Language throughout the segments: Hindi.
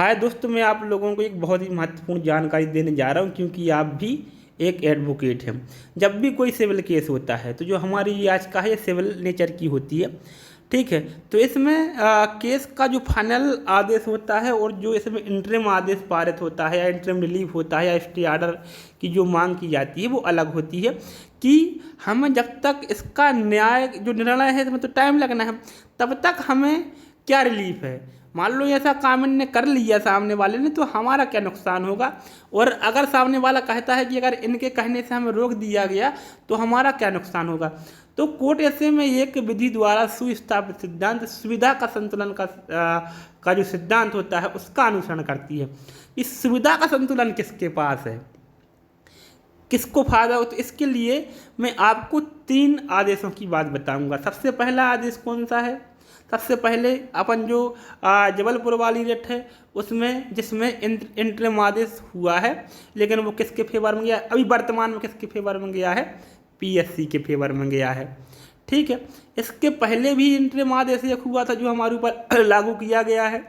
हाय दोस्तों, मैं आप लोगों को एक बहुत ही महत्वपूर्ण जानकारी देने जा रहा हूँ, क्योंकि आप भी एक एडवोकेट हैं। जब भी कोई सिविल केस होता है तो जो हमारी याचिका है ये सिविल नेचर की होती है, ठीक है। तो इसमें केस का जो फाइनल आदेश होता है और जो इसमें इंटरिम आदेश पारित होता है या इंटरिम रिलीफ होता है या स्टे ऑर्डर की जो मांग की जाती है वो अलग होती है। कि हमें जब तक इसका न्याय जो निर्णय है इसमें तो टाइम लगना है, तब तक हमें क्या रिलीफ है। मान लो ऐसा काम इनने कर लिया सामने वाले ने तो हमारा क्या नुकसान होगा, और अगर सामने वाला कहता है कि अगर इनके कहने से हमें रोक दिया गया तो हमारा क्या नुकसान होगा। तो कोर्ट ऐसे में एक विधि द्वारा सुस्थापित सिद्धांत सुविधा का संतुलन का जो सिद्धांत होता है उसका अनुसरण करती है। इस सुविधा का संतुलन किसके पास है, किसको फायदा हो, तो इसके लिए मैं आपको 3 आदेशों की बात बताऊंगा। सबसे पहला आदेश कौन सा है, सबसे पहले अपन जो जबलपुर वाली रेट है उसमें जिसमें इंटरिम आदेश हुआ है, लेकिन वो किसके फेवर में गया, अभी वर्तमान में किसके फेवर में गया है, पीएससी के फेवर में गया है, ठीक है। इसके पहले भी इंटरिम आदेश एक हुआ था जो हमारे ऊपर लागू किया गया है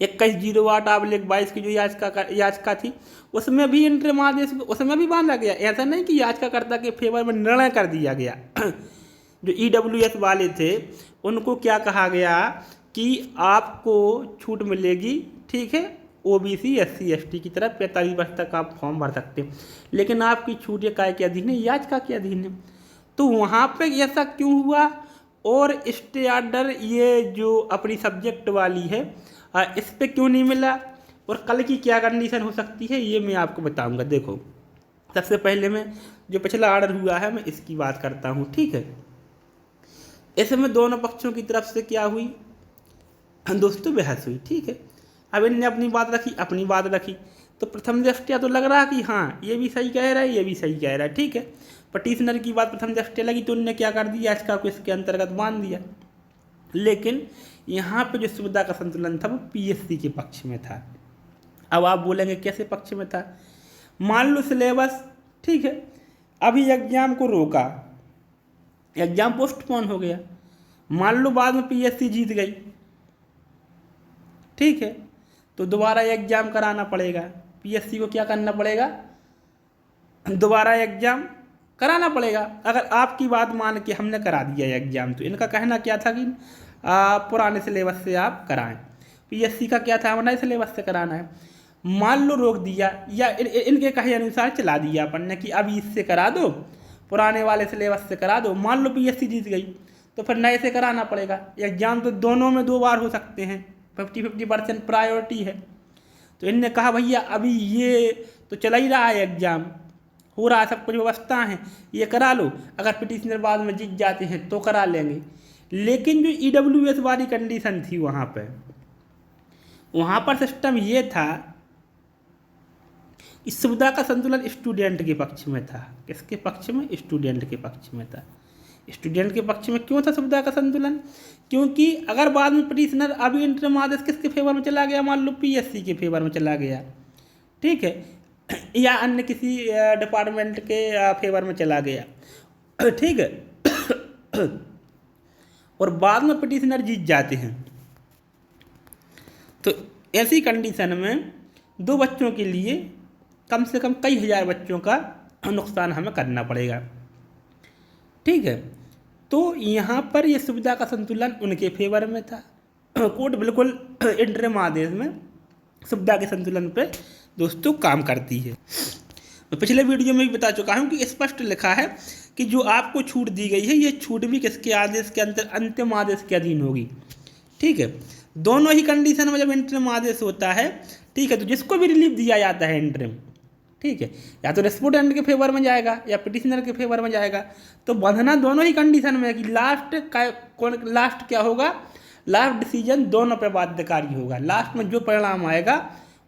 21/08/22 की जो याचिका थी, उसमें भी इंटरिम आदेश उसमें भी बांधा गया। ऐसा नहीं कि याचिकाकर्ता के फेवर में निर्णय कर दिया गया। जो EWS वाले थे उनको क्या कहा गया कि आपको छूट मिलेगी, ठीक है, OBC SC ST की तरह 45 वर्ष तक आप फॉर्म भर सकते हैं, लेकिन आपकी छूट ये काय के अधीन है, याचिका के अधीन है। तो वहाँ पे ऐसा क्यों हुआ, और स्टे ऑर्डर ये जो अपनी सब्जेक्ट वाली है इस पर क्यों नहीं मिला, और कल की क्या कंडीशन हो सकती है ये मैं आपको बताऊंगा। देखो, सबसे पहले मैं जो पिछला ऑर्डर हुआ है मैं इसकी बात करता हूँ, ठीक है। इसमें दोनों पक्षों की तरफ से क्या हुई दोस्तों, बहस हुई, ठीक है। अब इनने अपनी बात रखी तो प्रथम दृष्टया तो लग रहा कि हाँ ये भी सही कह रहा है, ये भी सही कह रहा है, ठीक है। पटिशनर की बात प्रथम दृष्टया लगी तो उनने क्या कर दिया, याचिका को इसके अंतर्गत बांध दिया। लेकिन यहाँ पे जो सुविधा का संतुलन था वो पीएससी के पक्ष में था। अब आप बोलेंगे कैसे पक्ष में था, मान लो सिलेबस, ठीक है, अभी एग्जाम को रोका, एग्जाम पोस्टपोन हो गया, मान लो बाद में पीएससी जीत गई, ठीक है, तो दोबारा एग्जाम कराना पड़ेगा। पीएससी को क्या करना पड़ेगा, दोबारा एग्जाम कराना पड़ेगा। अगर आपकी बात मान के हमने करा दिया एग्जाम, तो इनका कहना क्या था कि पुराने सिलेबस से आप कराएं, पीएससी का क्या था, नए सिलेबस से कराना है। मान लो रोक दिया या इनके कहे अनुसार चला दिया अपन ने कि अभी इससे करा दो, पुराने वाले सिलेबस से करा दो, मान लो पीएससी जीत गई तो फिर नए से कराना पड़ेगा। एग्जाम तो दोनों में 2 बार हो सकते हैं, 50-50% प्रायोरिटी है। तो इनने कहा भैया अभी ये तो चला ही रहा है, एग्जाम हो रहा है, सब कुछ व्यवस्था है, ये करा लो, अगर पिटिशनर बाद में जीत जाते हैं तो करा लेंगे। लेकिन जो EWS वाली कंडीशन थी वहाँ पर सिस्टम ये था, इस सुविधा का संतुलन स्टूडेंट के पक्ष में था। किसके पक्ष में, स्टूडेंट के पक्ष में था। स्टूडेंट के पक्ष में क्यों था सुविधा का संतुलन, क्योंकि अगर बाद में पिटिशनर अभी इंटरिम आदेश किसके फेवर में चला गया, मान लो पीएससी के फेवर में चला गया, ठीक है, या अन्य किसी डिपार्टमेंट के फेवर में चला गया, ठीक है, और बाद में पिटिशनर जीत जाते हैं, तो ऐसी कंडीशन में 2 बच्चों के लिए कम से कम कई हजार बच्चों का नुकसान हमें करना पड़ेगा, ठीक है। तो यहाँ पर ये सुविधा का संतुलन उनके फेवर में था। कोर्ट बिल्कुल इंटरिम आदेश में सुविधा के संतुलन पे दोस्तों काम करती है। मैं पिछले वीडियो में भी बता चुका हूँ कि स्पष्ट लिखा है कि जो आपको छूट दी गई है ये छूट भी किसके आदेश के अंतिम आदेश के अधीन होगी, ठीक है। दोनों ही कंडीशन में जब इंटरिम आदेश होता है, ठीक है, तो जिसको भी रिलीफ दिया जाता है इंटरिम, ठीक है, या तो रेस्पोंडेंट के फेवर में जाएगा या पिटिशनर के फेवर में जाएगा। तो बंधना दोनों ही कंडीशन में है कि लास्ट क्या होगा, लास्ट डिसीजन दोनों पे बाध्यकारी होगा। लास्ट में जो परिणाम आएगा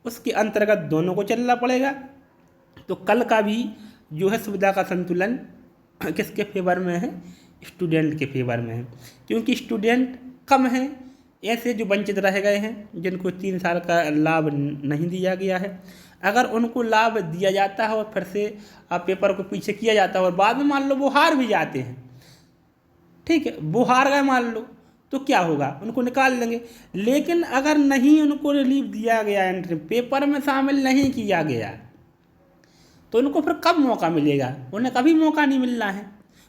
उसके अंतर्गत दोनों को चलना पड़ेगा। तो कल का भी जो है सुविधा का संतुलन किसके फेवर में है, स्टूडेंट के फेवर में है, क्योंकि स्टूडेंट कम हैं ऐसे जो वंचित रह गए हैं, जिनको 3 साल का लाभ नहीं दिया गया है। अगर उनको लाभ दिया जाता है और फिर से पेपर को पीछे किया जाता है और बाद में मान लो वो हार भी जाते हैं, ठीक है, वो हार गए मान लो, तो क्या होगा, उनको निकाल लेंगे। लेकिन अगर नहीं उनको रिलीफ दिया गया, एंट्री पेपर में शामिल नहीं किया गया, तो उनको फिर कब मौका मिलेगा? उन्हें कभी मौका नहीं मिलना है।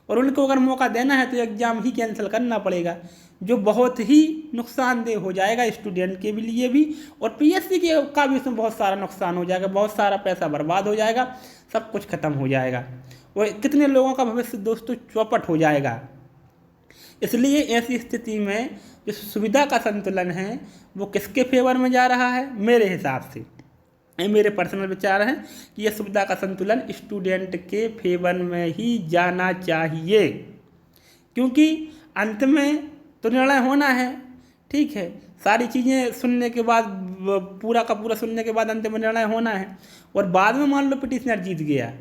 और उनको अगर मौका देना है तो एग्ज़ाम ही कैंसिल करना पड़ेगा, जो बहुत ही नुकसानदेह हो जाएगा स्टूडेंट के भी लिए भी, और पीएससी के का भी इसमें बहुत सारा नुकसान हो जाएगा, बहुत सारा पैसा बर्बाद हो जाएगा, सब कुछ खत्म हो जाएगा, और कितने लोगों का भविष्य दोस्तों चौपट हो जाएगा। इसलिए ऐसी स्थिति में जो सुविधा का संतुलन है वो किसके फेवर में जा रहा है? मेरे हिसाब से, ये मेरे पर्सनल विचार हैं कि यह सुविधा का संतुलन स्टूडेंट के फेवर में ही जाना चाहिए, क्योंकि अंत में तो निर्णय होना है, ठीक है। सारी चीज़ें सुनने के बाद, पूरा का पूरा सुनने के बाद अंत में निर्णय होना है, और बाद में मान लो पिटिशनर जीत गया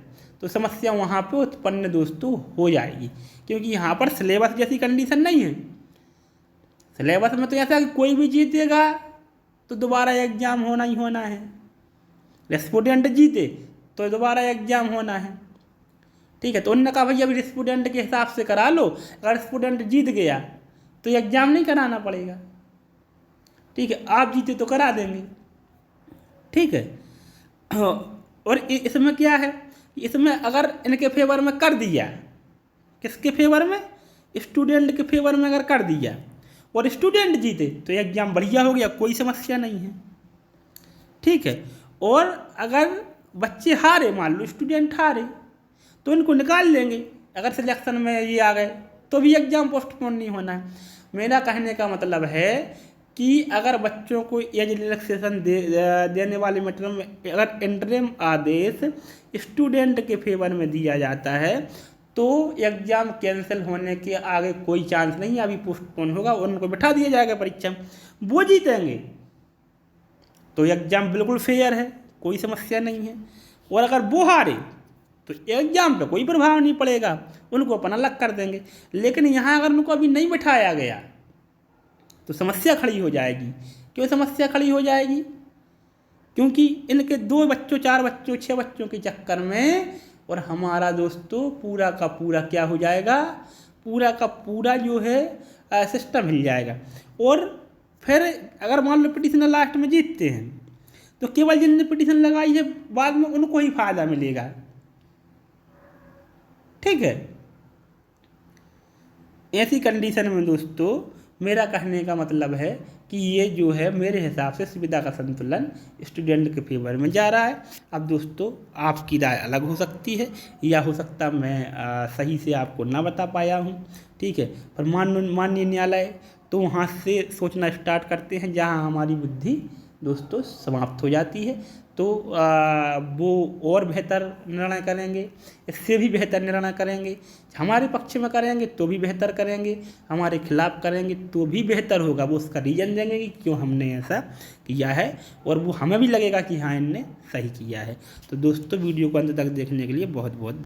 तो समस्या वहाँ पे उत्पन्न दोस्तों हो जाएगी, क्योंकि यहाँ पर सिलेबस जैसी कंडीशन नहीं है। सिलेबस में तो ऐसा कि कोई भी जीतेगा तो दोबारा एग्ज़ाम होना ही होना है, रेस्पोंडेंट जीते तो दोबारा एग्ज़ाम होना है, ठीक है। तो उन्होंने कहा भैया अभी रेस्पोंडेंट के हिसाब से करा लो, अगर रेस्पोंडेंट जीत गया तो एग्ज़ाम नहीं कराना पड़ेगा, ठीक है, आप जीते तो करा देंगे, ठीक है। और इसमें क्या है, इसमें अगर इनके फेवर में कर दिया, किसके फेवर में? स्टूडेंट के फेवर में अगर कर दिया और स्टूडेंट जीते तो एग्ज़ाम बढ़िया हो गया, कोई समस्या नहीं है, ठीक है। और अगर बच्चे हारे, मान लो स्टूडेंट हारे, तो इनको निकाल लेंगे, अगर सिलेक्शन में ये आ गए तो भी एग्ज़ाम पोस्टपोन नहीं होना है। मेरा कहने का मतलब है कि अगर बच्चों को एज रिलैक्सेशन देने वाले मैटर में अगर इंटरिम आदेश स्टूडेंट के फेवर में दिया जाता है तो एग्ज़ाम कैंसिल होने के आगे कोई चांस नहीं है, अभी पोस्टपोन होगा और उनको बिठा दिया जाएगा परीक्षा, वो जीतेंगे तो एग्ज़ाम बिल्कुल फेयर है, कोई समस्या नहीं है। और अगर वो हारे तो एग्ज़ाम पे कोई प्रभाव नहीं पड़ेगा, उनको अपन अलग कर देंगे। लेकिन यहाँ अगर उनको अभी नहीं बिठाया गया तो समस्या खड़ी हो जाएगी। क्यों समस्या खड़ी हो जाएगी? क्योंकि इनके 2 बच्चों, 4 बच्चों, 6 बच्चों के चक्कर में और हमारा दोस्तों पूरा का पूरा क्या हो जाएगा, पूरा का पूरा जो है सिस्टम हिल जाएगा। और फिर अगर मान लो पिटिशनर लास्ट में जीतते हैं तो केवल जिनने पिटिशन लगाई है बाद में उनको ही फायदा मिलेगा, ठीक है। ऐसी कंडीशन में दोस्तों मेरा कहने का मतलब है कि ये जो है मेरे हिसाब से सुविधा का संतुलन स्टूडेंट के फेवर में जा रहा है। अब दोस्तों आपकी राय अलग हो सकती है, या हो सकता मैं सही से आपको ना बता पाया हूँ, ठीक है। पर माननीय न्यायालय तो वहाँ से सोचना स्टार्ट करते हैं जहाँ हमारी बुद्धि दोस्तों समाप्त हो जाती है, तो वो और बेहतर निर्णय करेंगे, इससे भी बेहतर निर्णय करेंगे। हमारे पक्ष में करेंगे तो भी बेहतर करेंगे, हमारे खिलाफ करेंगे तो भी बेहतर होगा। वो उसका रीज़न देंगे कि क्यों हमने ऐसा किया है, और वो हमें भी लगेगा कि हाँ इनने सही किया है। तो दोस्तों वीडियो को अंत तक देखने के लिए बहुत बहुत